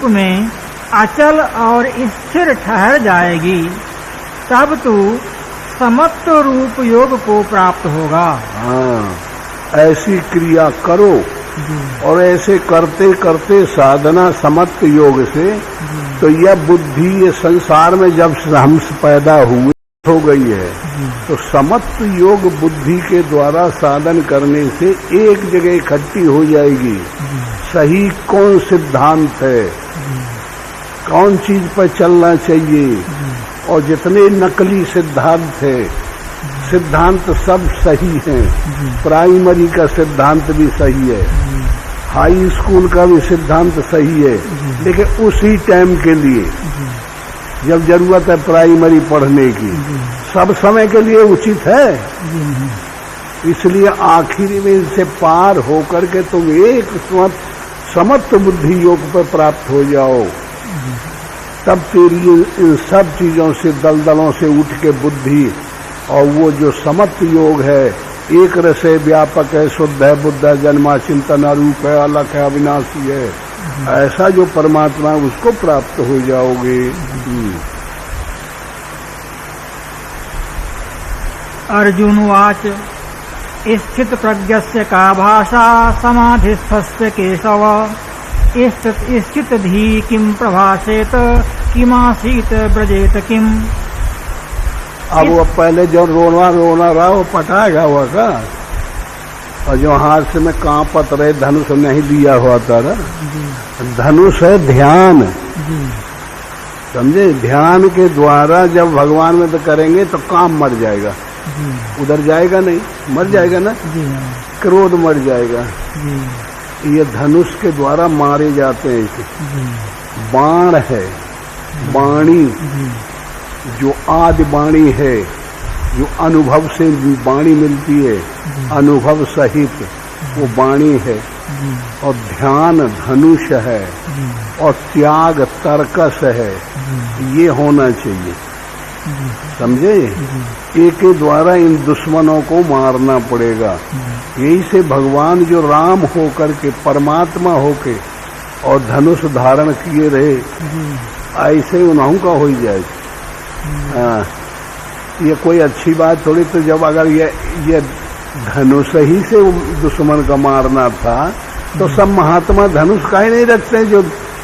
रूप में अचल और स्थिर ठहर जाएगी, तब तू समत्व रूप योग को प्राप्त होगा। हाँ, ऐसी क्रिया करो और ऐसे करते करते साधना समत्व योग से तो यह बुद्धि ये संसार में जब हम पैदा हुए हो गई है तो समत्व योग बुद्धि के द्वारा साधन करने से एक जगह इकट्ठी हो जाएगी। सही कौन सिद्धांत है, कौन चीज पर चलना चाहिए, और जितने नकली सिद्धांत है, सिद्धांत सब सही हैं। प्राइमरी का सिद्धांत भी सही है, हाई स्कूल का भी सिद्धांत सही है, लेकिन उसी टाइम के लिए जब जरूरत है प्राइमरी पढ़ने की, सब समय के लिए उचित है। इसलिए आखिरी में इनसे पार होकर के तुम एक समत्व बुद्धि योग पर प्राप्त हो जाओ, तब तेरी इन सब चीजों से दलदलों से उठ के बुद्धि और वो जो समत्व योग है, एक रस है, व्यापक है, शुद्ध है, बुद्ध है, जन्मा चिंतन अरूप है, अलग है, अविनाशी है, ऐसा जो परमात्मा है उसको प्राप्त हो जाओगे। अर्जुनवाच स्थित प्रज्ञस्य का भाषा समाधिस्थस्य केशव स्थित धी किम प्रभाषेत किमासीत ब्रजेत किम। अब वो पहले जो रोना रहा वो पटाएगा हुआ का, और जो हाथ से में कांपत रहे धनुष नहीं दिया हुआ था ना, धनुष है ध्यान, समझे। ध्यान के द्वारा जब भगवान में तो करेंगे तो काम मर जाएगा, उधर जाएगा नहीं, मर जाएगा ना, क्रोध मर जाएगा। ये धनुष के द्वारा मारे जाते हैं इसे। बाण है, वाणी जो आदि वाणी है, जो अनुभव से वाणी मिलती है, अनुभव सहित वो वाणी है, और ध्यान धनुष है, और त्याग तर्कस है, ये होना चाहिए, समझे। एक के द्वारा इन दुश्मनों को मारना पड़ेगा। यही से भगवान जो राम होकर के परमात्मा होके और धनुष धारण किए रहे, ऐसे उन्हों का हो ही जाए। ये कोई अच्छी बात थोड़ी। तो जब अगर ये धनुष ही से दुश्मन का मारना था तो सब महात्मा धनुष का ही नहीं रखते जो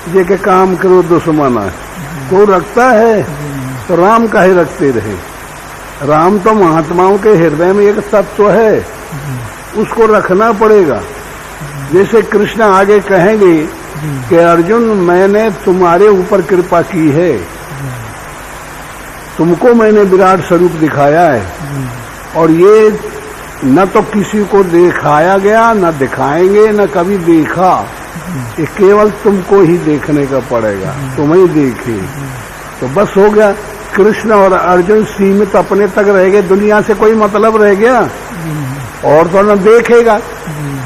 के काम करो दुश्मन है, कोई रखता है तो राम का ही रखते रहे। राम तो महात्माओं के हृदय में एक तत्व है, उसको रखना पड़ेगा। जैसे कृष्ण आगे कहेंगे कि अर्जुन मैंने तुम्हारे ऊपर कृपा की है, तुमको मैंने विराट स्वरूप दिखाया है, और ये न तो किसी को दिखाया गया, न दिखाएंगे, न कभी देखा, ये केवल तुमको ही देखने का पड़ेगा, तुम ही देखे तो बस हो गया। कृष्ण और अर्जुन सीमित अपने तक रह गए, दुनिया से कोई मतलब रह गया, और तो न देखेगा।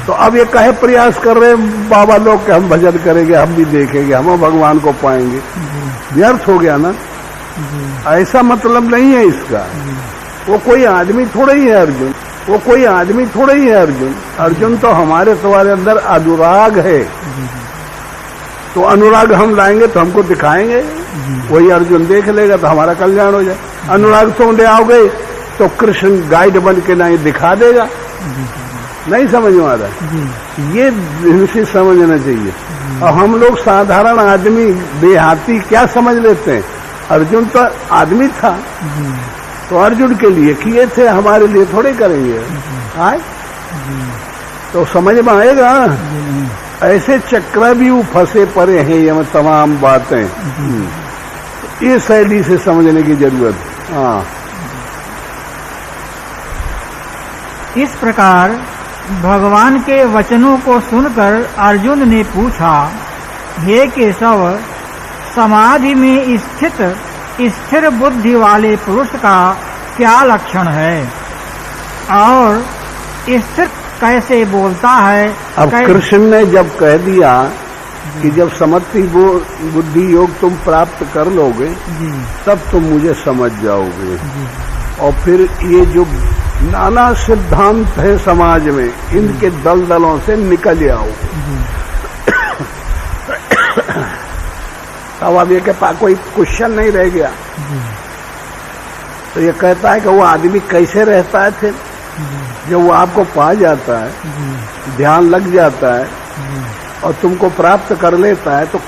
तो अब ये कहे प्रयास कर रहे बाबा लोग के हम भजन करेंगे, हम भी देखेंगे, हम भगवान को पाएंगे, व्यर्थ हो गया ना। ऐसा मतलब नहीं है इसका। वो कोई आदमी थोड़ा ही है अर्जुन, वो कोई आदमी थोड़ा ही है अर्जुन। अर्जुन तो हमारे तुम्हारे अंदर अनुराग है, तो अनुराग हम लाएंगे तो हमको दिखाएंगे, वही अर्जुन देख लेगा तो हमारा कल्याण हो जाए। अनुराग तुम ले आओगे तो कृष्ण गाइड बन के नहीं दिखा देगा। नहीं समझ में आ रहा, ये इनसे समझना चाहिए। और हम लोग साधारण आदमी देहाती क्या समझ लेते हैं, अर्जुन तो आदमी था तो अर्जुन के लिए किए थे, हमारे लिए थोड़े करेंगे। आए तो समझ में आएगा। ऐसे चक्र भी फंसे पड़े हैं ये तमाम बातें, ये शैली से समझने की जरूरत है। हाँ, इस प्रकार भगवान के वचनों को सुनकर अर्जुन ने पूछा, हे केशव, समाधि में स्थिर बुद्धि वाले पुरुष का क्या लक्षण है, और स्थिर कैसे बोलता है। अब कृष्ण ने जब कह दिया कि जब समत्व बुद्धि योग तुम प्राप्त कर लोगे तब तुम मुझे समझ जाओगे, और फिर ये जो नाना सिद्धांत है समाज में, इनके दलदलों से निकल आओ। तब अब ये के पास कोई क्वेश्चन नहीं रह गया। तो ये कहता है कि वो आदमी कैसे रहता है फिर जब वो आपको पा जाता है, ध्यान लग जाता है और तुमको प्राप्त कर लेता है, तो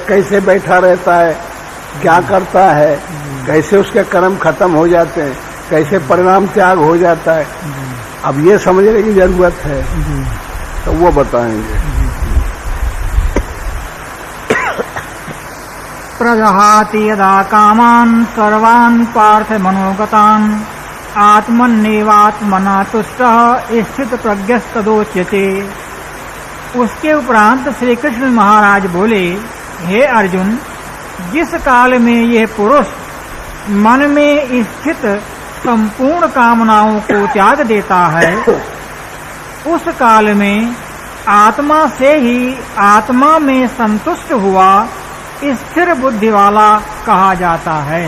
कैसे बैठा रहता है, क्या करता है, कैसे उसके कर्म खत्म हो जाते हैं, कैसे परिणाम त्याग हो जाता है, अब ये समझने की जरूरत है। तो वो बताएंगे। प्रजहाति यदा कामान् सर्वान् पार्थ मनोगतान् आत्मन्नेवात्मना तुष्टः स्थित प्रज्ञस्तदोच्यते। उसके उपरांत श्री कृष्ण महाराज बोले, हे अर्जुन, जिस काल में यह पुरुष मन में स्थित संपूर्ण कामनाओं को त्याग देता है, उस काल में आत्मा से ही आत्मा में संतुष्ट हुआ स्थिर बुद्धि वाला कहा जाता है।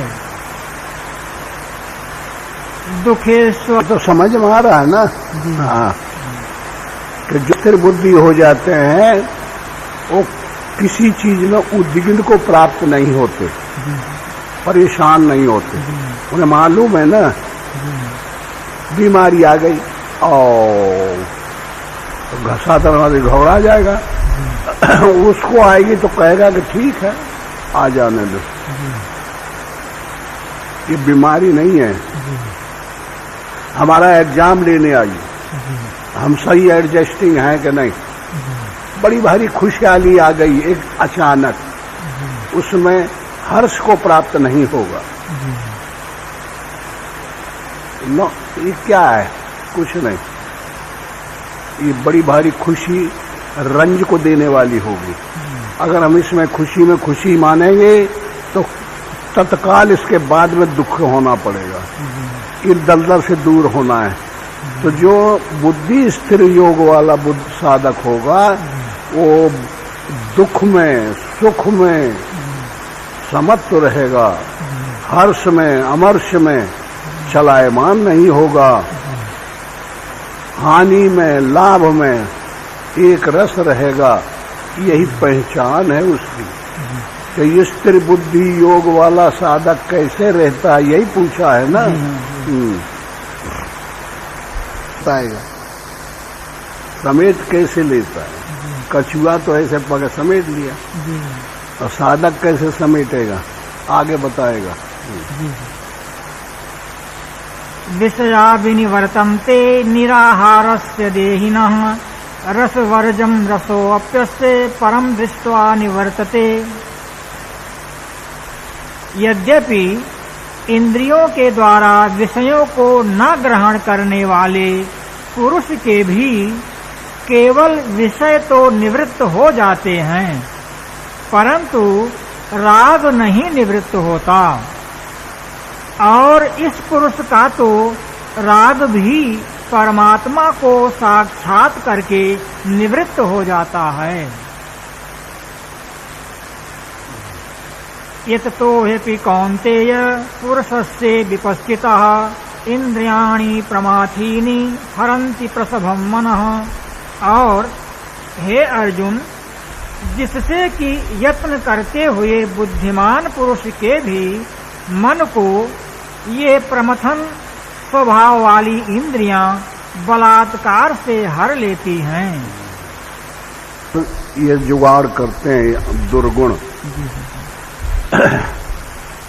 दुखेश्वर तो समझ में आ रहा है ना? हाँ, कि जो स्थिर बुद्धि हो जाते हैं वो किसी चीज में उद्विग्न को प्राप्त नहीं होते, परेशान नहीं होते। उन्हें मालूम है ना बीमारी आ गई और घसा दरवाजे घबरा जाएगा, उसको आएगी तो कहेगा कि ठीक है आ जाने दो, ये बीमारी नहीं है। हमारा एग्जाम लेने आई, हम सही एडजस्टिंग हैं कि नहीं, बड़ी भारी खुशहाली आ गई एक अचानक, उसमें हर्ष को प्राप्त नहीं होगा। नो, ये क्या है? कुछ नहीं। ये बड़ी भारी खुशी रंज को देने वाली होगी। अगर हम इसमें खुशी मानेंगे तो तत्काल इसके बाद में दुख होना पड़ेगा, इस दलदल से दूर होना है। तो जो बुद्धि स्थिर योग वाला बुद्ध साधक होगा वो दुख में सुख में समत्व रहेगा, हर्ष में अमर्ष में चलायमान नहीं होगा, हानि में लाभ में एक रस रहेगा। यही पहचान है उसकी। तो ये स्थिर बुद्धि योग वाला साधक कैसे रहता है, यही पूछा है ना। बताएगा समेट कैसे लेता है। कछुआ तो ऐसे पकड़ समेट लिया, और साधक कैसे समेटेगा आगे बताएगा। विषया विनिवर्तन्ते निराहारस्य देहिनः रसवर्जं रसोऽप्यस्य परं दृष्ट्वा निवर्तते। यद्यपि इंद्रियों के द्वारा विषयों को न ग्रहण करने वाले पुरुष के भी केवल विषय तो निवृत्त हो जाते हैं, परंतु राग नहीं निवृत्त होता, और इस पुरुष का तो राग भी परमात्मा को साक्षात करके निवृत्त हो जाता है। यततो हि कौन्तेय पुरुषस्य विपश्चितः इंद्रियाणि प्रमाथीनि हरन्ति प्रसभं मनः। और हे अर्जुन, जिससे कि यत्न करते हुए बुद्धिमान पुरुष के भी मन को ये प्रमथन स्वभाव वाली इंद्रियां बलात्कार से हर लेती हैं। ये जुगाड़ करते हैं दुर्गुण।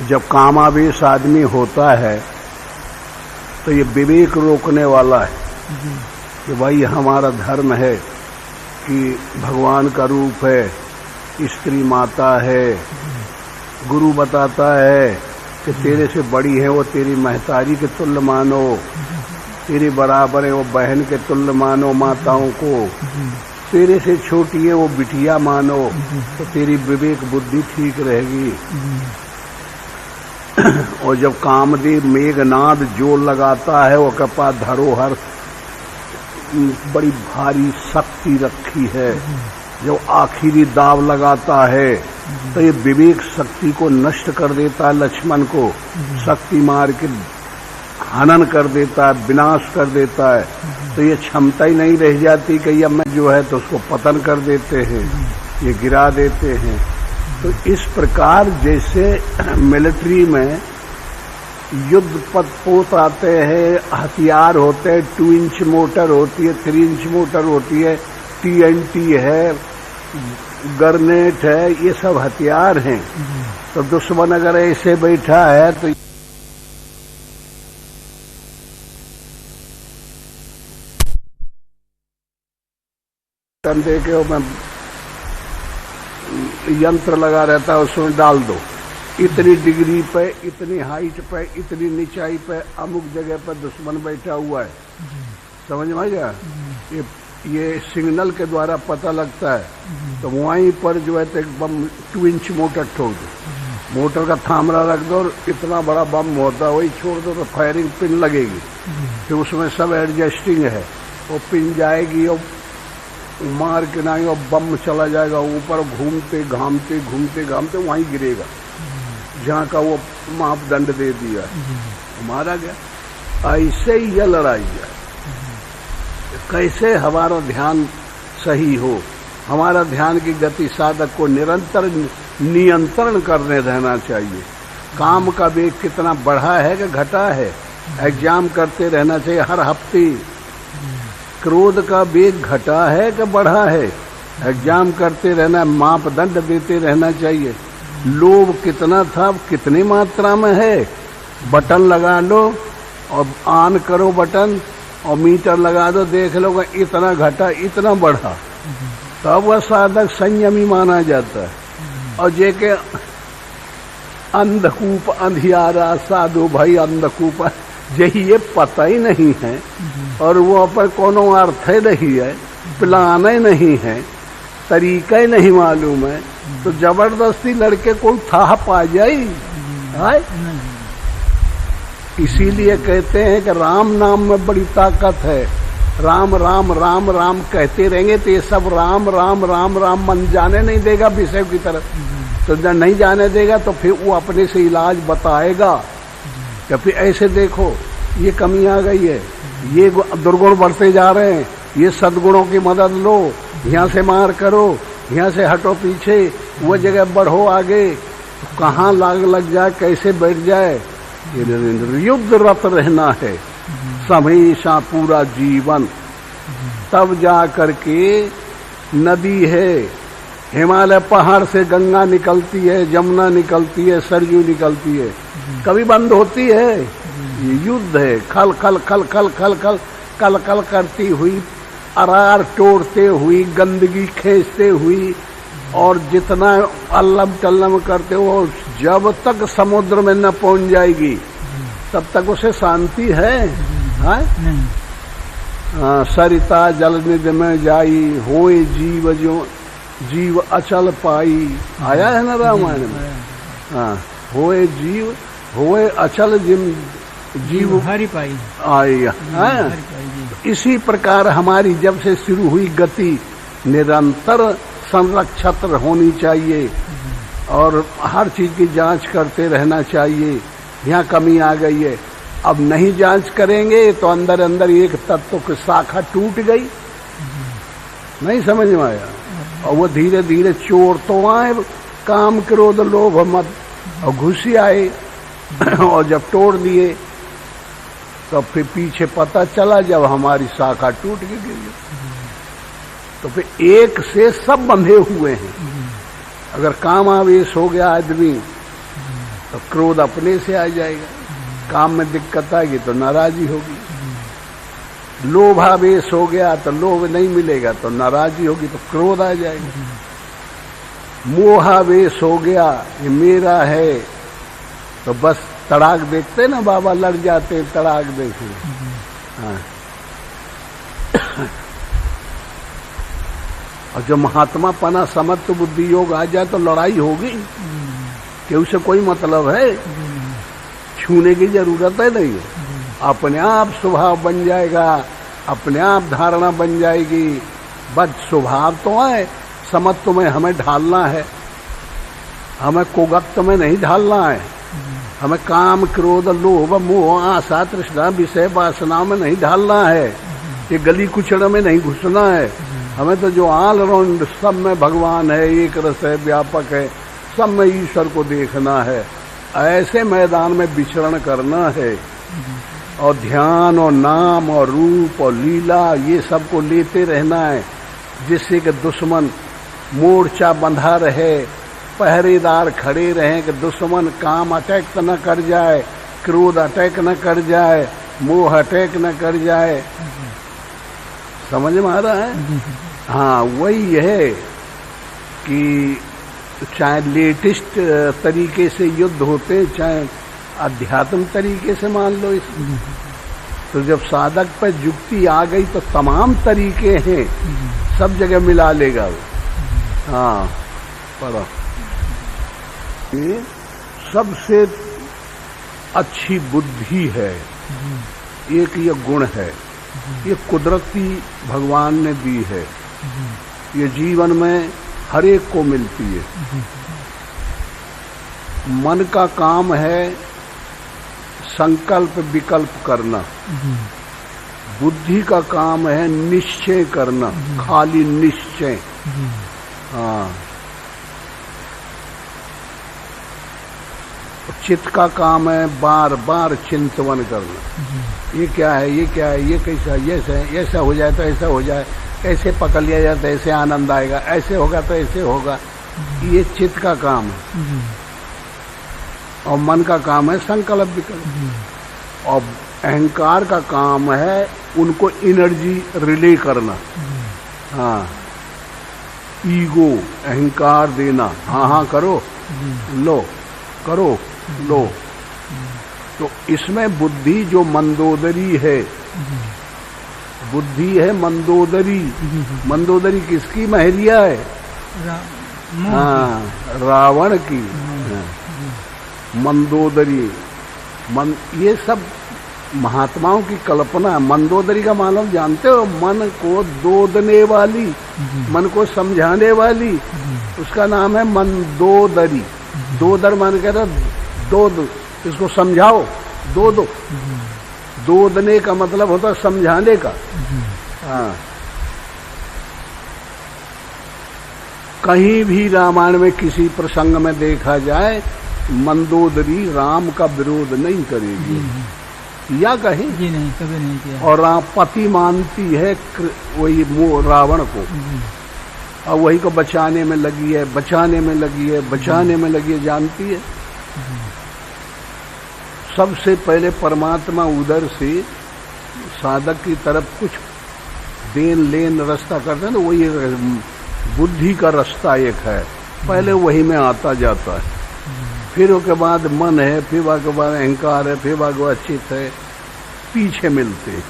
जब कामावेश आदमी होता है तो ये विवेक रोकने वाला है कि भाई हमारा धर्म है कि भगवान का रूप है, स्त्री माता है, गुरु बताता है कि तेरे से बड़ी है वो तेरी महतारी के तुल्य मानो, तेरे बराबर है वो बहन के तुल्य मानो माताओं को, तेरे से छोटी है वो बिटिया मानो, तो तेरी विवेक बुद्धि ठीक रहेगी। और जब कामदेव मेघनाद जोर लगाता है वो कपा धरोहर बड़ी भारी शक्ति रखी है, जो आखिरी दाव लगाता है तो ये विवेक शक्ति को नष्ट कर देता है, लक्ष्मण को शक्ति मार के हनन कर देता है, विनाश कर देता है। तो ये क्षमता ही नहीं रह जाती कि अब मैं जो है तो उसको पतन कर देते हैं, ये गिरा देते हैं। तो इस प्रकार जैसे मिलिट्री में युद्ध पोत आते हैं, हथियार होते हैं, 2 इंच मोटर होती है, 3 इंच मोटर होती है, TNT है, ग्रेनेड है, ये सब हथियार हैं। तो दुश्मन अगर ऐसे बैठा है तो दे के मैं यंत्र लगा रहता है, उसमें डाल दो, इतनी डिग्री पे, इतनी हाइट पे, इतनी निचाई पे, अमुक जगह पर दुश्मन बैठा हुआ है। समझ में आ गया? ये सिग्नल के द्वारा पता लगता है। तो वहीं पर जो है तो एक बम 2 इंच मोटर ठोक दो, मोटर का थामरा रख दो और इतना बड़ा बम होता है वही छोड़ दो तो फायरिंग पिन लगेगी। फिर उसमें सब एडजस्टिंग है, वो पिन जाएगी और मार के नहीं और बम चला जाएगा ऊपर, घूमते घामते वहीं गिरेगा जहाँ का वो मापदंड दे दिया, मारा गया। ऐसे ही यह लड़ाई है। कैसे हमारा ध्यान सही हो, हमारा ध्यान की गति साधक को निरंतर नियंत्रण करने रहना चाहिए। काम का वेग कितना बढ़ा है कि घटा है, एग्जाम करते रहना चाहिए हर हफ्ते। क्रोध का वेग घटा है कि बढ़ा है, एग्जाम करते रहना, मापदंड देते रहना चाहिए। लोभ कितना था, कितनी मात्रा में है, बटन लगा लो और ऑन करो बटन और मीटर लगा दो, देख लो इतना घटा इतना बढ़ा, तब वह साधक संयमी माना जाता है। और जे के अंधकूप अंधियारा साधु भाई अंधकूप, यही ये पता ही नहीं है और वो पर कोनो अर्थ ही नहीं है, प्लान ही नहीं है, तरीका ही नहीं मालूम है, तो जबरदस्ती लड़के को था पा जाए। इसीलिए कहते हैं कि राम नाम में बड़ी ताकत है। राम राम राम राम कहते रहेंगे तो ये सब राम राम राम राम मन जाने नहीं देगा विषय की तरफ। तो जब नहीं जाने देगा तो फिर वो अपने से इलाज बताएगा कि फिर ऐसे देखो ये कमी आ गई है, ये दुर्गुण बढ़ते जा रहे हैं, ये सद्गुणों की मदद लो, यहाँ से मार करो, यहाँ से हटो पीछे, वो जगह बढ़ो आगे, तो कहाँ लग जाए, कैसे बैठ जाए। युद्ध रत रहना है हमेशा पूरा जीवन, तब जा करके नदी है, हिमालय पहाड़ से गंगा निकलती है, जमुना निकलती है, सरयू निकलती है, कभी बंद होती है। ये युद्ध है, खल खल खल खल खल खल कल कल करती हुई, अरार तोड़ते हुई, गंदगी खींचते हुई, और जितना अल्लम टल्लम करते हो, जब तक समुद्र में न पहुंच जाएगी तब तक उसे शांति है। सरिता जल निधि में जाई, होए जीव जो जीव अचल पाई, आया है ना रामायण में। हाँ, होए जीव होए अचल जीव हरि पाई आएगा। इसी प्रकार हमारी जब से शुरू हुई गति निरंतर संरक्षित होनी चाहिए और हर चीज की जांच करते रहना चाहिए। यहाँ कमी आ गई है, अब नहीं जांच करेंगे तो अंदर अंदर एक तत्व की शाखा टूट गई, नहीं समझ में आया, और वो धीरे धीरे चोर तो आए, काम क्रोध लोभ मत और घुसी आए, और जब तोड़ दिए तो फिर पीछे पता चला जब हमारी शाखा टूट गई, तो फिर एक से सब बंधे हुए हैं। अगर काम आवेश हो गया आदमी तो क्रोध अपने से आ जाएगा, काम में दिक्कत आएगी तो नाराजी होगी, लोभावेश हो गया तो लोभ नहीं मिलेगा तो नाराजी होगी तो क्रोध आ जाएगा, मोहावेश हो गया ये मेरा है तो बस तड़ाक देखते ना बाबा लड़ जाते, तड़ाक देखे। हाँ। और जब महात्मा पना समत्व बुद्धि योग आ जाए तो लड़ाई होगी, कि उसे कोई मतलब है, छूने की जरूरत है नहीं, अपने आप स्वभाव बन जाएगा, अपने आप धारणा बन जाएगी। बस स्वभाव तो है, समत्व में हमें ढालना है, हमें कोगत्व में नहीं ढालना है, हमें काम क्रोध लोभ मोह आशा तृष्णा विषय वासना में नहीं ढालना है, ये गली कुचड़ में नहीं घुसना है। हमें तो जो ऑल राउंड सब में भगवान है, एक रस है, व्यापक है, सब में ईश्वर को देखना है। ऐसे मैदान में विचरण करना है और ध्यान और नाम और रूप और लीला ये सब को लेते रहना है, जिससे कि दुश्मन मोर्चा बंधा रहे, पहरेदार खड़े रहें कि दुश्मन काम अटैक न कर जाए, क्रोध अटैक न कर जाए, मोह अटैक न कर जाए। समझ में आ रहा है? हाँ, वही है कि चाहे लेटेस्ट तरीके से युद्ध होते, चाहे अध्यात्म तरीके से मान लो इस, तो जब साधक पर युक्ति आ गई तो तमाम तरीके हैं, सब जगह मिला लेगा वो। हाँ, पढ़ो। ये सबसे अच्छी बुद्धि है, एक ये गुण है, ये कुदरती भगवान ने दी है, ये जीवन में हर एक को मिलती है। मन का काम है संकल्प विकल्प करना, बुद्धि का काम है निश्चय करना, खाली निश्चय। हाँ, चित्त का काम है बार बार चिंतन करना, ये क्या है, ये क्या है, ये कैसा, ये ऐसा हो जाए तो ऐसा हो जाए, ऐसे पकड़ लिया जाए तो ऐसे आनंद आएगा, ऐसे होगा तो ऐसे होगा, ये चित्त का काम है। और मन का काम है संकल्प विकल्प, और अहंकार का काम है उनको एनर्जी रिले करना। हाँ, ईगो अहंकार देना, हाँ हाँ करो, लो करो, लो। तो इसमें बुद्धि जो मंदोदरी है, बुद्धि है मंदोदरी। मंदोदरी किसकी महरिया है? हाँ, रावण की। मंदोदरी ये सब महात्माओं की कल्पना है। मंदोदरी का मालूम जानते हो? मन को दोदने वाली, मन को समझाने वाली, उसका नाम है मंदोदरी। दोदर मान कहता दो, इसको समझाओ, दो दोदने का मतलब होता है समझाने का। हाँ, कहीं भी रामायण में किसी प्रसंग में देखा जाए, मंदोदरी राम का विरोध नहीं करेगी, या कहीं जी नहीं, कभी नहीं किया। और राम पति मानती है वही रावण को, और वही को बचाने में लगी है, बचाने में लगी है, बचाने में लगी है, जानती है। सबसे पहले परमात्मा उधर से साधक की तरफ कुछ देन लेन रास्ता करते हैं, तो वही बुद्धि का रास्ता एक है, पहले वही में आता जाता है। फिर उसके बाद मन है, फिर उसके बाद अहंकार है, फिर उसके बाद चित्त है, पीछे मिलते हैं।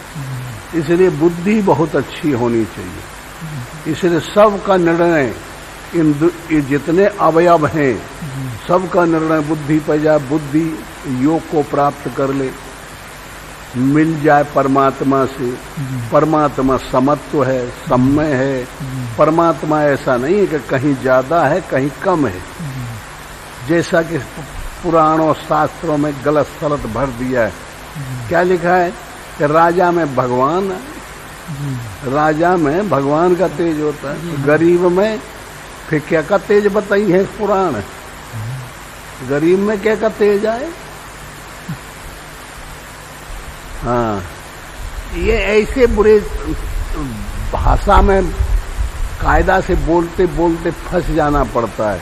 इसलिए बुद्धि बहुत अच्छी होनी चाहिए। इसलिए सबका निर्णय ये जितने अवयव हैं, सबका निर्णय बुद्धि पर जाए, बुद्धि योग को प्राप्त कर ले, मिल जाए परमात्मा से। परमात्मा समत्व है, सम्मय है। परमात्मा ऐसा नहीं है कि कहीं ज्यादा है कहीं कम है, जैसा कि पुराणों शास्त्रों में गलत सलत भर दिया है। क्या लिखा है कि राजा में भगवान, राजा में भगवान का तेज होता है, गरीब में फिर क्या का तेज बताई है पुराण? गरीब में क्या का तेज आए? हाँ, ये ऐसे बुरे भाषा में कायदा से बोलते बोलते फंस जाना पड़ता है।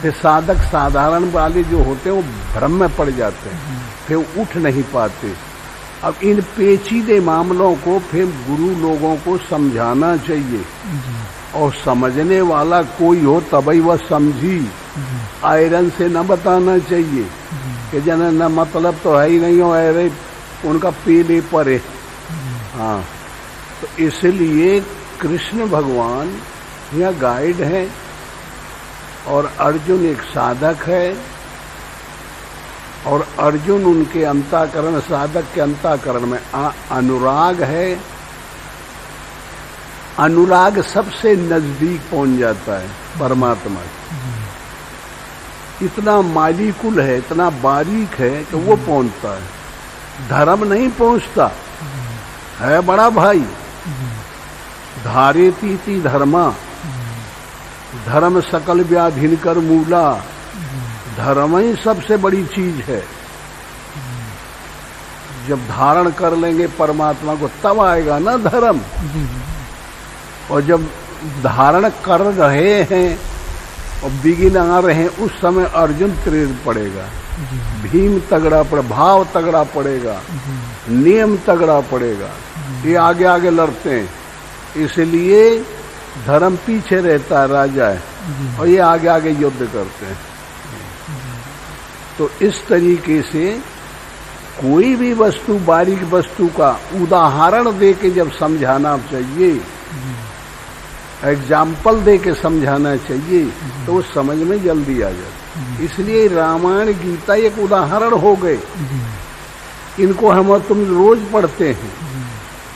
फिर साधक साधारण वाले जो होते हैं वो भ्रम में पड़ जाते हैं, फिर उठ नहीं पाते। अब इन पेचीदे मामलों को फिर गुरु लोगों को समझाना चाहिए, और समझने वाला कोई हो तभी वह समझी। आयरन से न बताना चाहिए कि जन न मतलब तो है ही नहीं हो, अरे उनका पीले पर है। हाँ, तो इसलिए कृष्ण भगवान यह गाइड है, और अर्जुन एक साधक है, और अर्जुन उनके अंतःकरण, साधक के अंतःकरण में अनुराग है। अनुराग सबसे नजदीक पहुंच जाता है परमात्मा के। इतना मालिकुल है, इतना बारीक है कि वो पहुंचता है, धर्म नहीं पहुंचता है। बड़ा भाई धारेती धर्मा, धर्म सकल व्याधिन कर मूला, धर्म ही सबसे बड़ी चीज है। जब धारण कर लेंगे परमात्मा को तब आएगा ना धर्म। और जब धारण कर रहे हैं और बिगिन आ रहे हैं, उस समय अर्जुन तीर पड़ेगा, भीम तगड़ा पड़े, भाव तगड़ा पड़ेगा, नियम तगड़ा पड़ेगा। ये आगे आगे लड़ते हैं, इसलिए धर्म पीछे रहता है, राजा है, और ये आगे आगे युद्ध करते हैं। तो इस तरीके से कोई भी वस्तु, बारीक वस्तु का उदाहरण दे के जब समझाना चाहिए, एग्जाम्पल दे के समझाना चाहिए, तो वो समझ में जल्दी आ जाए। इसलिए रामायण गीता एक उदाहरण हो गए। इनको हम और तुम रोज पढ़ते हैं,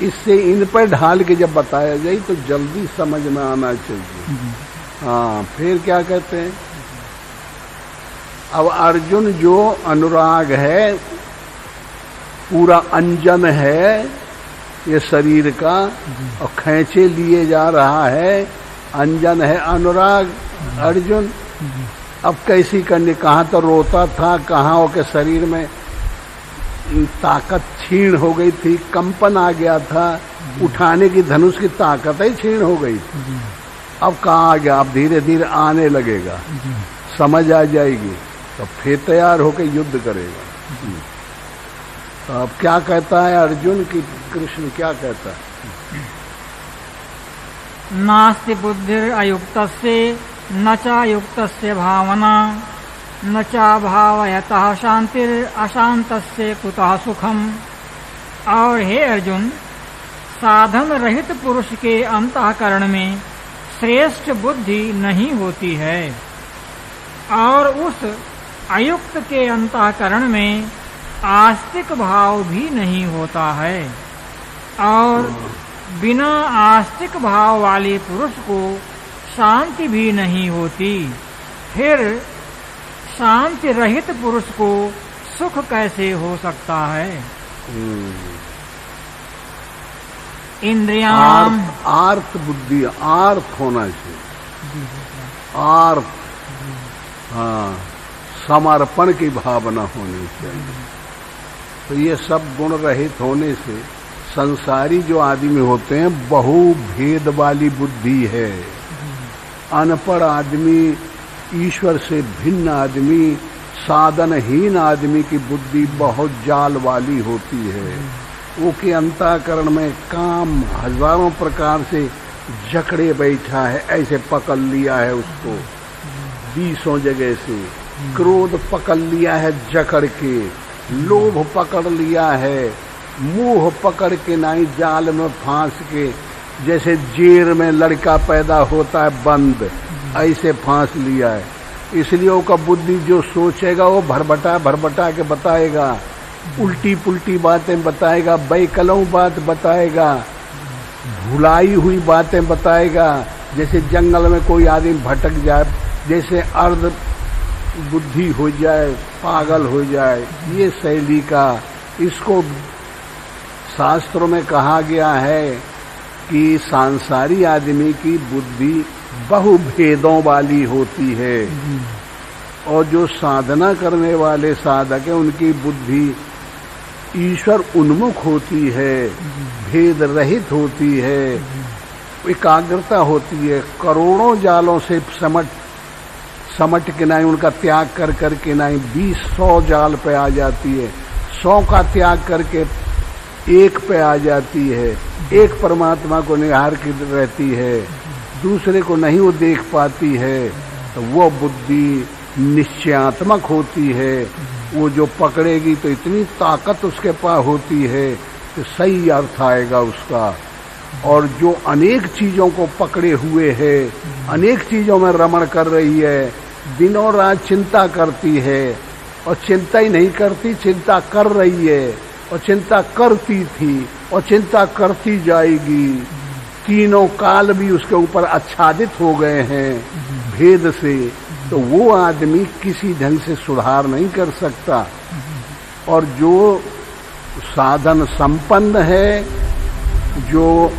इससे इन पर ढाल के जब बताया जाए तो जल्दी समझ में आना चाहिए। हाँ, फिर क्या कहते हैं, अब अर्जुन जो अनुराग है, पूरा अंजन है ये शरीर का, और खींचे लिए जा रहा है, अंजन है अनुराग अर्जुन। अब कैसी करनी, कहाँ तो रोता था, कहाँ हो के शरीर में ताकत क्षीण हो गई थी, कंपन आ गया था, उठाने की धनुष की ताकत ही क्षीण हो गई। अब कहाँ आ गया, अब धीरे धीरे आने लगेगा, समझ आ जाएगी, तो फिर तैयार होकर युद्ध करेगा। तो अब क्या कहता है अर्जुन की, कृष्ण क्या कहता है, नास्ति बुद्धिर अयुक्तस्य न च युक्तस्य भावना न च भावयतः शांतिर अशांतस्य कुतः सुखम। और हे अर्जुन, साधन रहित पुरुष के अंतःकरण में श्रेष्ठ बुद्धि नहीं होती है, और उस अयुक्त के अंतःकरण में आस्तिक भाव भी नहीं होता है, और बिना आस्तिक भाव वाले पुरुष को शांति भी नहीं होती। फिर शांति रहित पुरुष को सुख कैसे हो सकता है। इंद्रियां आर्त बुद्धि, आर्त होना चाहिए, आर्त, हाँ, समर्पण की भावना होनी चाहिए। तो ये सब गुण रहित होने से संसारी जो आदमी होते हैं, बहुभेद वाली बुद्धि है। अनपढ़ आदमी, ईश्वर से भिन्न आदमी, साधनहीन आदमी की बुद्धि बहुत जाल वाली होती है। वो के अंतःकरण में काम हजारों प्रकार से जकड़े बैठा है, ऐसे पकड़ लिया है उसको 20 जगह से। क्रोध पकड़ लिया है जकड़ के, लोभ पकड़ लिया है, मोह पकड़ के नहीं जाल में फांस के, जैसे जेर में लड़का पैदा होता है बंद, ऐसे फांस लिया है। इसलिए उसका बुद्धि जो सोचेगा वो भरभटा के बताएगा, उल्टी पुल्टी बातें बताएगा, बैकलऊ बात बताएगा, भुलाई हुई बातें बताएगा। जैसे जंगल में कोई आदमी भटक जाए, जैसे अर्ध बुद्धि हो जाए, पागल हो जाए, ये शैली का। इसको शास्त्रों में कहा गया है कि सांसारी आदमी की बुद्धि बहुभेदों वाली होती है, और जो साधना करने वाले साधक हैं उनकी बुद्धि ईश्वर उन्मुख होती है, भेद रहित होती है, एकाग्रता होती है। करोड़ों जालों से समट के नहीं, उनका त्याग कर करके नहीं 20-100 जाल पे आ जाती है, 100 का त्याग करके एक पे आ जाती है, एक परमात्मा को निहार के रहती है, दूसरे को नहीं वो देख पाती है। तो वो बुद्धि निश्चयात्मक होती है, वो जो पकड़ेगी तो इतनी ताकत उसके पास होती है कि सही अर्थ आएगा उसका। और जो अनेक चीजों को पकड़े हुए है, अनेक चीजों में रमण कर रही है, दिनों रात चिंता करती है, और चिंता ही नहीं करती, चिंता कर रही है, और चिंता करती थी और चिंता करती जाएगी। तीनों काल भी उसके ऊपर आच्छादित हो गए हैं भेद से, तो वो आदमी किसी ढंग से सुधार नहीं कर सकता। और जो साधन संपन्न है, जो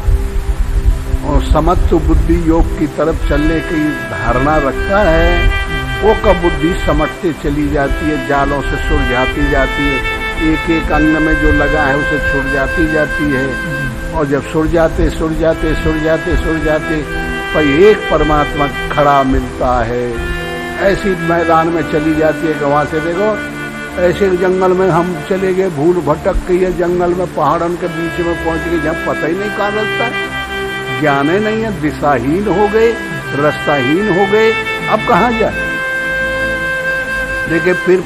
समत्व बुद्धि योग की तरफ चलने की धारणा रखता है, वो कब बुद्धि समटते चली जाती है, जालों से सुलझाती जाती है, एक एक अंग में जो लगा है उसे छुट जाती है। और जब सुलझाते पर एक परमात्मा खड़ा मिलता है, ऐसी मैदान में चली जाती है कि वहां से देखो ऐसे जंगल में हम चले गए, भूल भटक के ये जंगल में पहाड़ों के बीच में पहुंच गए जहाँ पता ही नहीं कहाँ रास्ता है, ज्ञान ही नहीं है, दिशाहीन हो गए, रास्ताहीन हो गए, अब कहाँ जाए। देखिए फिर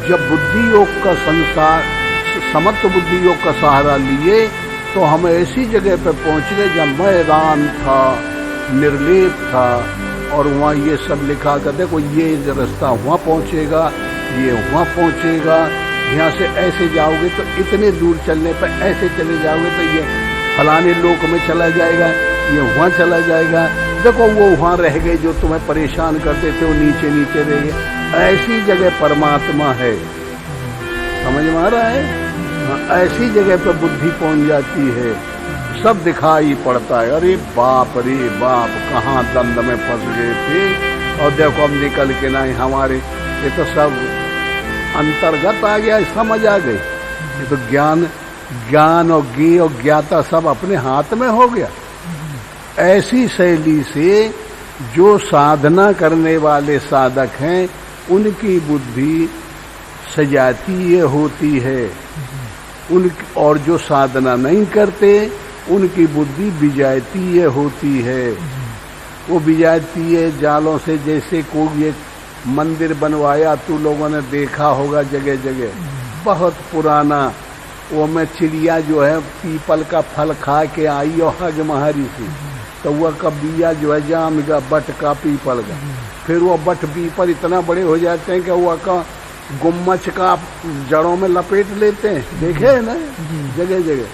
जब बुद्धि योग का संसार समत्व बुद्धि योग का सहारा लिए तो हम ऐसी जगह पे पहुंच गए जहाँ मैदान था, निर्लेप था, और वहाँ ये सब लिखा कर देखो ये रास्ता वहाँ पहुँचेगा, ये वहाँ पहुँचेगा, यहाँ से ऐसे जाओगे तो इतने दूर चलने पर ऐसे चले जाओगे तो ये फलाने लोक में चला जाएगा, ये वहाँ चला जाएगा। देखो वो वहाँ रह गए जो तुम्हें परेशान करते थे, वो नीचे नीचे रह गए। ऐसी जगह परमात्मा है, समझ में आ रहा है। ऐसी जगह पर बुद्धि पहुँच जाती है, सब दिखाई पड़ता है। अरे बाप कहाँ दंड में फंस गए थे, और देखो अब निकल के नहीं, हमारे ये तो सब अंतर्गत आ गया, समझ आ गए। ये तो ज्ञान और ज्ञेय और ज्ञाता सब अपने हाथ में हो गया। ऐसी शैली से जो साधना करने वाले साधक हैं उनकी बुद्धि सजातीय होती है, और जो साधना नहीं करते उनकी बुद्धि विजातीय होती है। वो विजातीय जालों से, जैसे कोई एक मंदिर बनवाया, तू लोगों ने देखा होगा जगह जगह, बहुत पुराना, वो में चिड़िया जो है पीपल का फल खा के आई और हजमहरी से, तो वह का बिया जो है जाम का बट का पीपल का, फिर वो बट पीपल इतना बड़े हो जाते हैं कि वह का गुम्मच का जड़ों में लपेट लेते हैं, देखे है ना जगह जगह,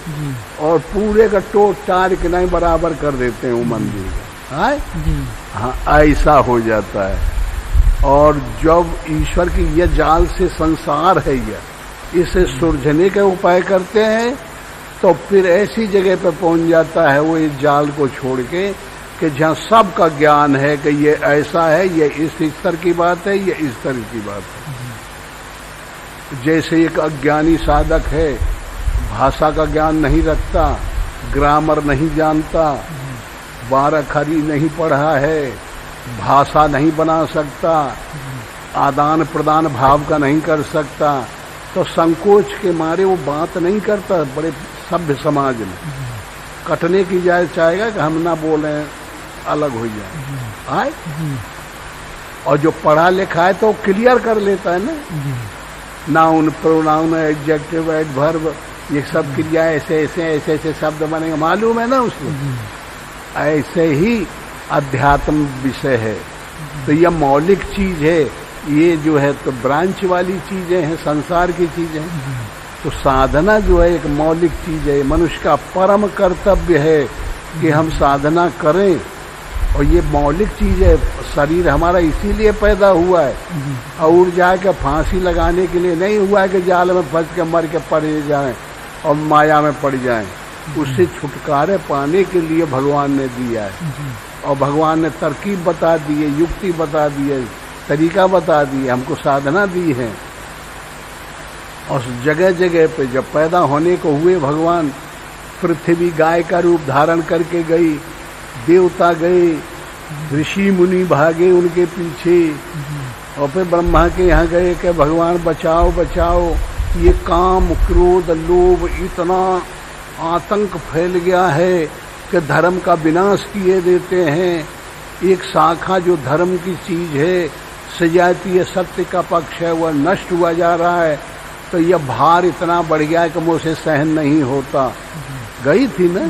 और पूरे का टोट टार के नहीं बराबर कर देते हैं वो मंदिर का। हाँ, ऐसा हो जाता है। और जब ईश्वर की यह जाल से संसार है, यह इसे सुलझने के उपाय करते हैं, तो फिर ऐसी जगह पे पहुंच जाता है वो इस जाल को छोड़ के कि जहाँ सबका ज्ञान है कि ये ऐसा है, ये इस स्तर की बात है, ये इस तरह की बात है। जैसे एक अज्ञानी साधक है, भाषा का ज्ञान नहीं रखता, ग्रामर नहीं जानता, 12 खरी नहीं पढ़ा है, भाषा नहीं बना सकता, आदान प्रदान भाव का नहीं कर सकता, तो संकोच के मारे वो बात नहीं करता। बड़े सभ्य समाज में कटने की जाए चाहेगा कि हम ना बोले, अलग हो जाए। और जो पढ़ा लिखा है तो क्लियर कर लेता है ना, नाउन प्रोनाउन एडजेक्टिव एडवर्ब ये सब क्रिया ऐसे शब्द बनेंगे, मालूम है ना उसको। ऐसे ही अध्यात्म विषय है, तो यह मौलिक चीज है, ये जो है तो ब्रांच वाली चीजें हैं, संसार की चीजें। तो साधना जो है एक मौलिक चीज है, मनुष्य का परम कर्तव्य है कि हम साधना करें, और ये मौलिक चीज है। शरीर हमारा इसीलिए पैदा हुआ है, और जाके फांसी लगाने के लिए नहीं हुआ है कि जाल में फंस के मर के पड़ जाएं और माया में पड़ जाएं। उससे छुटकारे पाने के लिए भगवान ने दिया है, और भगवान ने तरकीब बता दी है, युक्ति बता दी है, तरीका बता दी है, हमको साधना दी है। और जगह जगह पे जब पैदा होने को हुए भगवान, पृथ्वी गाय का रूप धारण करके गई, देवता गए, ऋषि मुनि भागे उनके पीछे, और फिर ब्रह्मा के यहाँ गए कि भगवान बचाओ बचाओ, ये काम क्रोध लोभ इतना आतंक फैल गया है कि धर्म का विनाश किए देते हैं। एक शाखा जो धर्म की चीज है, सजातीय सत्य का पक्ष है, वह नष्ट हुआ जा रहा है, तो यह भार इतना बढ़ गया है कि मुझसे सहन नहीं होता। गई थी ना।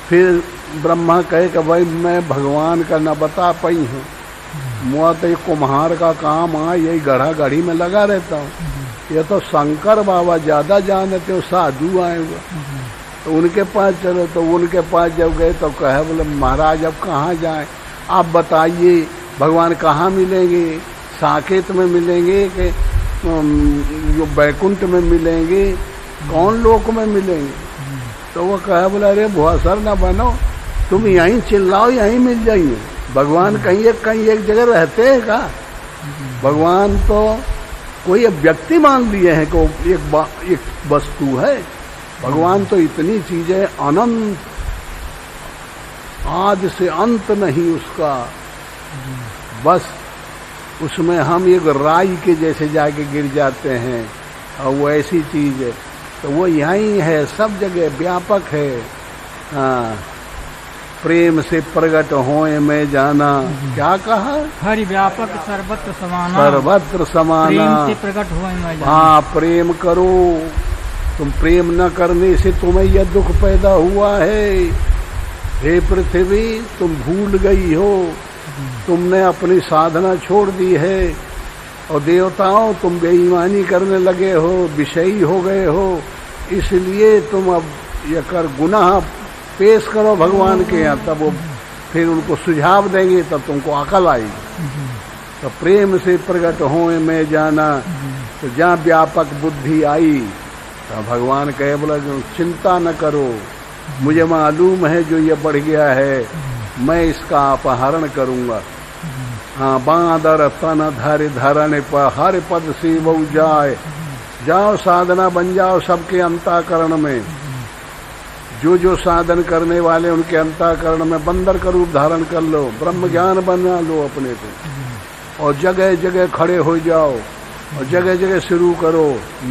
फिर ब्रह्मा कहे कि भाई मैं भगवान का न बता पाई हूँ, मुआ तो कुम्हार का काम आ, यही गढ़ा गढ़ी में लगा रहता हूँ, ये तो शंकर बाबा ज्यादा जानते हो, साधु आए हुए। तो उनके पास चलो, तो उनके पास जब गए तो कहे बोले महाराज अब कहाँ जाएं, आप बताइए भगवान कहाँ मिलेंगे, साकेत में मिलेंगे कि जो बैकुंठ में मिलेंगे, कौन लोक में मिलेंगे। तो वो कहे बोला अरे भुआसर ना बनो, तुम यहीं चिल्लाओ यहीं मिल जाइए, भगवान कहीं एक जगह रहते हैं का? भगवान तो कोई व्यक्ति मान लिए हैं कि एक वस्तु है। भगवान तो इतनी चीजें अनंत, आदि से अंत नहीं उसका। बस उसमें हम एक राई के जैसे जाके गिर जाते हैं, और वो ऐसी चीज है। तो वो यहीं है, सब जगह व्यापक है। हाँ, प्रेम से प्रकट होए में जाना, क्या कहा? हरि व्यापक सर्वत्र समाना, सर्वत्र समाना, प्रेम से प्रकट होए में जाना। हाँ, प्रेम करो। तुम प्रेम न करने से तुम्हें यह दुख पैदा हुआ है। हे पृथ्वी, तुम भूल गई हो, तुमने अपनी साधना छोड़ दी है। और देवताओं, तुम बेईमानी करने लगे हो, विषयी हो गए हो। इसलिए तुम अब यह कर गुनाह पेश करो भगवान के यहाँ, तब वो फिर उनको सुझाव देंगे, तब तुमको अकल आएगी। तो प्रेम से प्रकट होए में जाना। तो जहाँ व्यापक बुद्धि आई तो भगवान कहे, बोला जो चिंता न करो, मुझे मालूम है जो ये बढ़ गया है, मैं इसका अपहरण करूंगा। हाँ, बांदर तन धरे धरने पर हर पद से वो जाए। जाओ, साधना बन जाओ सबके अंतःकरण में। जो साधन करने वाले उनके अंतःकरण में बंदर का रूप धारण कर लो, ब्रह्म ज्ञान बना लो अपने को, और जगह जगह खड़े हो जाओ, और जगह जगह शुरू करो,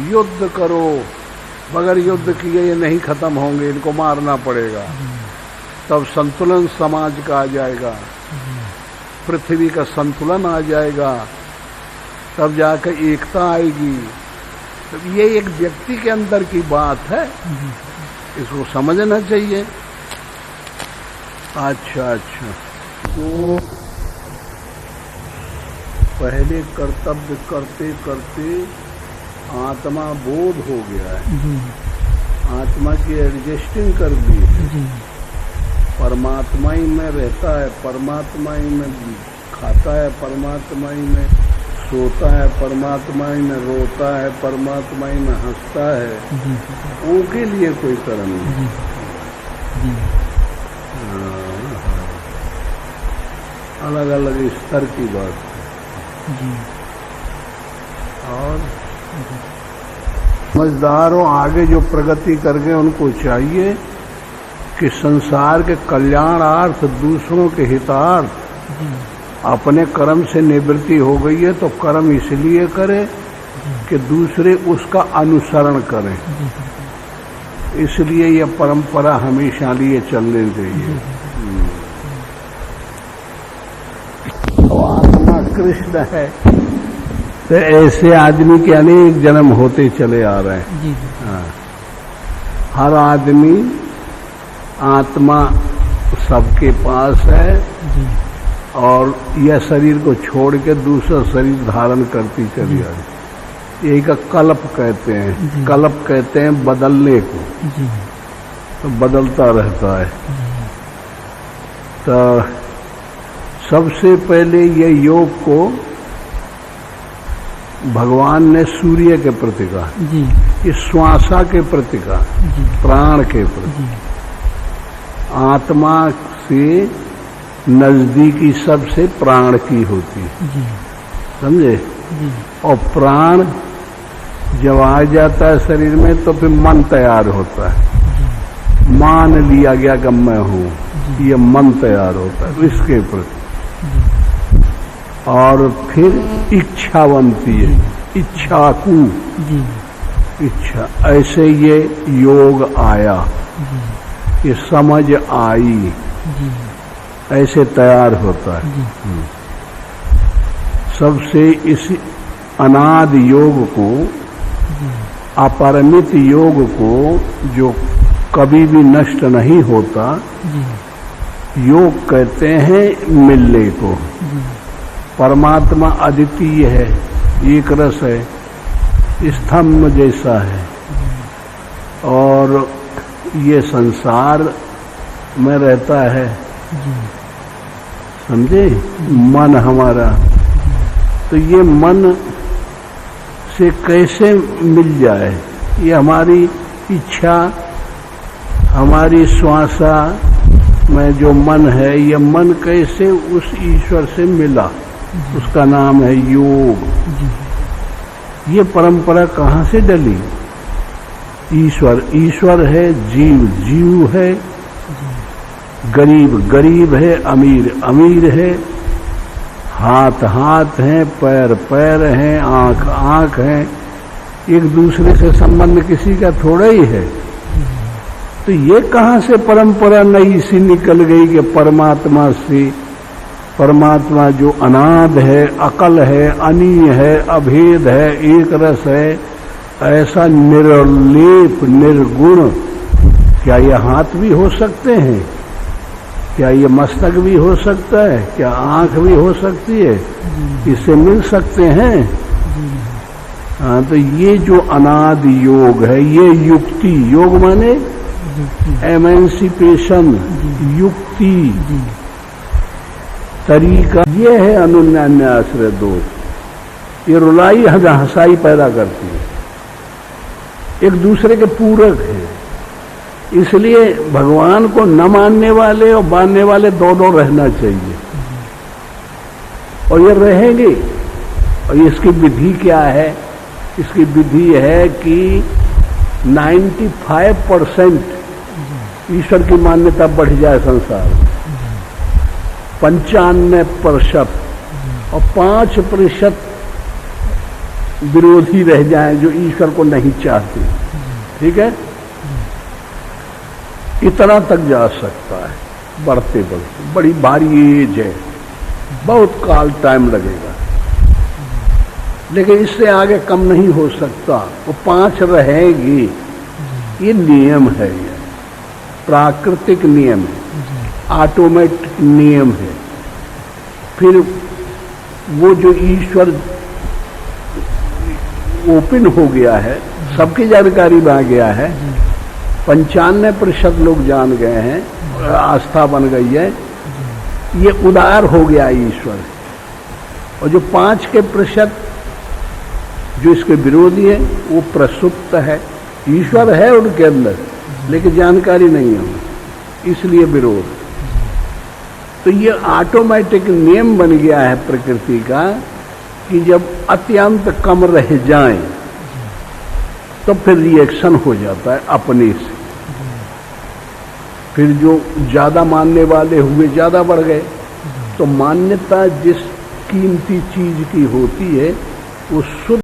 युद्ध करो। मगर युद्ध किए ये नहीं खत्म होंगे, इनको मारना पड़ेगा। तब संतुलन समाज का आ जाएगा, पृथ्वी का संतुलन आ जाएगा, तब जाकर एकता आएगी। तो ये एक व्यक्ति के अंदर की बात है, इसको समझना चाहिए। अच्छा, तो पहले कर्तव्य करते करते आत्मा बोध हो गया है, आत्मा की एडजस्टिंग कर दी है। परमात्मा ही में रहता है, परमात्मा ही में खाता है, परमात्मा ही में सोता है, परमात्मा ही में रोता है, परमात्मा ही में हंसता है। उनके लिए कोई कर्म नहीं। अलग अलग स्तर की बात है। और समझदारों आगे जो प्रगति कर गए उनको चाहिए कि संसार के कल्याणार्थ, दूसरों के हितार्थ अपने कर्म से निवृत्ति हो गई है, तो कर्म इसलिए करे कि दूसरे उसका अनुसरण करें। इसलिए यह परंपरा हमेशा लिए चलने चाहिए। तो आत्मा कृष्ण है, तो ऐसे आदमी के अनेक जन्म होते चले आ रहे हैं। हाँ, हर आदमी आत्मा सबके पास है, और यह शरीर को छोड़ के दूसरा शरीर धारण करती चली आ रही। यही का कल्प कहते हैं। कल्प कहते हैं बदलने को, तो बदलता रहता है। तो सबसे पहले ये योग को भगवान ने सूर्य के प्रति कहा, ये श्वासा के प्रति कहा, प्राण के प्रति। आत्मा से नजदीकी सबसे प्राण की होती है, समझे? और प्राण जब आ जाता है शरीर में तो फिर मन तैयार होता है। मान लिया गया कि मैं हूँ, ये मन तैयार होता है इसके प्रति। और फिर इच्छा बनती है, इच्छाकू इच्छा। ऐसे ये योग आया, ये समझ आई, ऐसे तैयार होता है। सबसे इस अनादि योग को, अपरिमित योग को, जो कभी भी नष्ट नहीं होता, योग कहते हैं मिलने को। परमात्मा अद्वितीय है, एक रस है, स्तंभ जैसा है, और ये संसार में रहता है, समझे? मन हमारा, तो ये मन से कैसे मिल जाए? ये हमारी इच्छा, हमारी श्वासा, में जो मन है, ये मन कैसे उस ईश्वर से मिला, उसका नाम है योग। ये परंपरा कहाँ से डली? ईश्वर, ईश्वर है, जीव, जीव है, गरीब, गरीब है, अमीर, अमीर है, हाथ, हाथ है, पैर, पैर है, आंख, आंख है। एक दूसरे से संबंध किसी का थोड़ा ही है। तो ये कहाँ से परंपरा नई सी निकल गई कि परमात्मा से, परमात्मा जो अनाद है, अकल है, अनीय है, अभेद है, एक रस है, ऐसा निर्लेप, निर्गुण, क्या ये हाथ भी हो सकते हैं? क्या ये मस्तक भी हो सकता है? क्या आंख भी हो सकती है? इससे मिल सकते हैं? हाँ, तो ये जो अनाद योग है, ये युक्ति, योग माने एमेंसिपेशन, युक्ति, तरीका, ये है अनुन्यान्य आश्रय दोष। ये रुलाई हंसाई पैदा करती है, एक दूसरे के पूरक है। इसलिए भगवान को न मानने वाले और मानने वाले दोनों रहना चाहिए, और ये रहेंगे। और इसकी विधि क्या है? इसकी विधि है कि 95% ईश्वर की मान्यता बढ़ जाए संसार में, 95% और 5% विरोधी रह जाएं जो ईश्वर को नहीं चाहते। ठीक है, इतना तक जा सकता है, बढ़ते बढ़ते। बड़ी भारी एज है, बहुत काल टाइम लगेगा, लेकिन इससे आगे कम नहीं हो सकता। वो 5 रहेगी, ये नियम है, ये प्राकृतिक नियम है, ऑटोमेटिक नियम है। फिर वो जो ईश्वर ओपन हो गया है, सबकी जानकारी में आ गया है, 95% लोग जान गए हैं, आस्था बन गई है, ये उदार हो गया ईश्वर। और जो 5% जो इसके विरोधी है, वो प्रसुप्त है। ईश्वर है उनके अंदर, लेकिन जानकारी नहीं है, इसलिए विरोध। तो ये ऑटोमेटिक नियम बन गया है प्रकृति का कि जब अत्यंत कम रह जाएं तो फिर रिएक्शन हो जाता है अपने से। फिर जो ज्यादा मानने वाले हुए, ज्यादा बढ़ गए, तो मान्यता जिस कीमती चीज की होती है वो शुद्ध